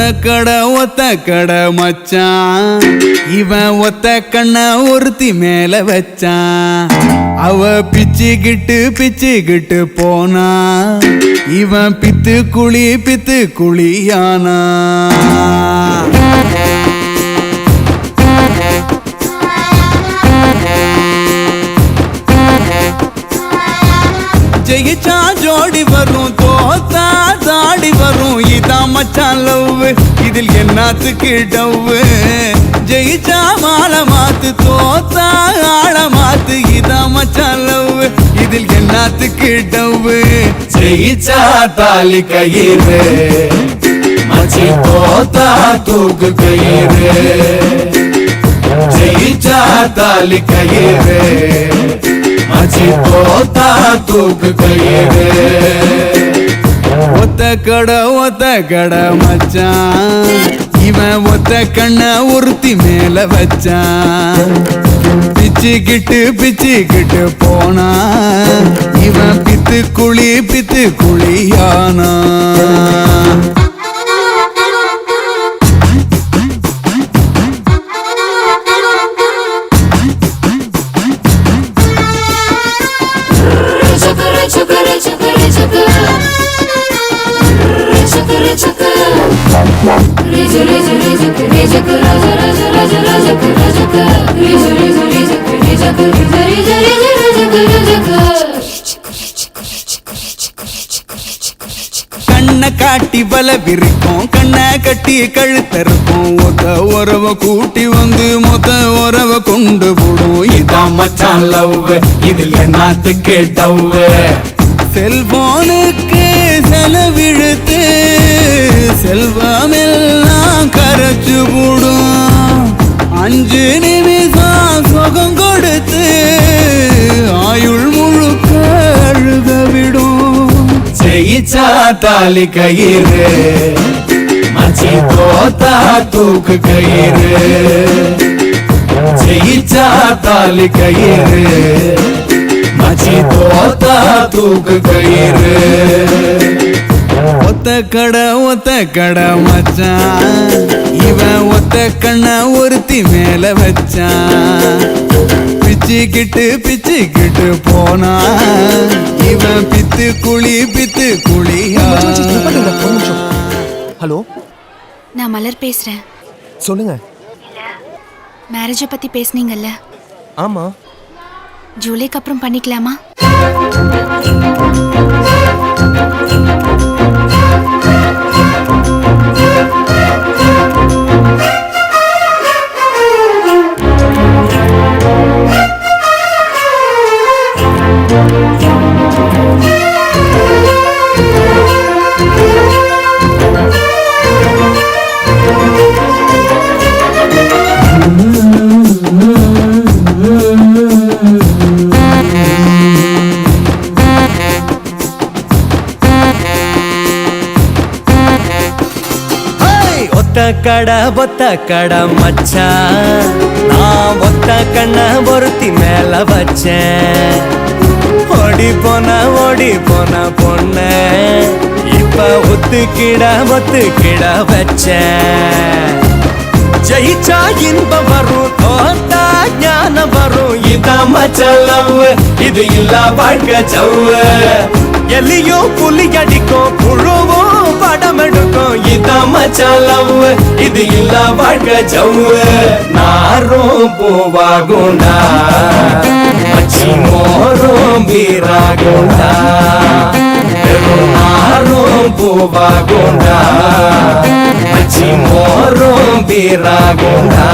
ஒத்த கடை மச்சான் இவன் ஒத்த கண்ண ஒருத்தி மேல வச்சான். அவ பிச்சுக்கிட்டு போனா இவன் பித்து குழியானா. ஜெயிச்சா ஜோடி வரும் தோத்தா தாடி வரும் இதான் மச்சான் லவ். இதில் என்னத்துக்கு டவ்வு? ஜெயிச்சா மாலை மாத்து தோத்தா ஆள மாத்து இதான் மச்சான் லவ். இதில் என்னத்துக்கு டவ்வு? ஜெயிச்சா தாலி கயிறு மச்சி தோத்தா தூக்கு கயிறு. ஜெயிச்சா தாலி கயிறு மச்சி தோத்தா தூக்கு கயிறு. ஒத்த கடை மச்சான் இவன் ஒத்த கண்ண ஒருத்தி மேல வச்சான். பிச்சுக்கிட்டு போனா இவன் பித்து குழியானா. கண்ண காட்டி வல விரிக்கும் கண்ண கட்டி கழுத்தருக்கும். ஒத்த உறவ கூட்டி வந்து மொத்த உறவ கொண்டு போடும் இதான் மச்சான் லவ். இதில் என்னத்துக்கு டவ்வு? செல்போனுக்கு செலவிழுத்து செல்வமெல்லாம் கரைச்சு போடும். 5 நிமிஷம் சுகம் கொடுத்து ஆயுள் முழுக்க அழுக விடும். ஜெயிச்சா தாலி கயிறு மச்சி தோத்தா தூக்கு கயிறு. ஜெயிச்சா தாலி கயிறு மச்சி தோத்தா தூக்கு கயிறு. ஒத்த கடை மச்சான் இவன் ஒத்த கண்ண ஒருத்தி மேல வச்சான். பிச்சுக்கிட்டு போனா இவன் பித்து குழியா. ஹலோ, நான் மலர் பேசுறேன். சொல்லுங்க. மேரேஜை பத்தி பேசுனீங்கல்ல? ஆமா. ஜூலைக்கு அப்புறம் பண்ணிக்கலாமா? ஒத்த கடை மச்சான் நான் ஒத்த கண்ண ஒருத்தி மேல வச்சேன். ஓடி போன பொண்ண இப்ப ஒத்துக்கிட வச்சேன். ஜெயிச்சா இன்பம் வரும் தோத்தா ஞானம் வரும் இதான் மச்சான் லவ். இது இல்ல வாழ்க்கை சவ்வு. எலியும் புலி அடிக்கும் புழுவும் படம் எடுக்கும் இதான் மச்சான் லவ். இது இல்ல வாழ்க்கை சவ்வு. நாரும் பூவாகுண்டா மச்சி மோரும் வீராகுண்டா. நாரும் பூவாகுண்டா மச்சி மோரும் வீராகுண்டா.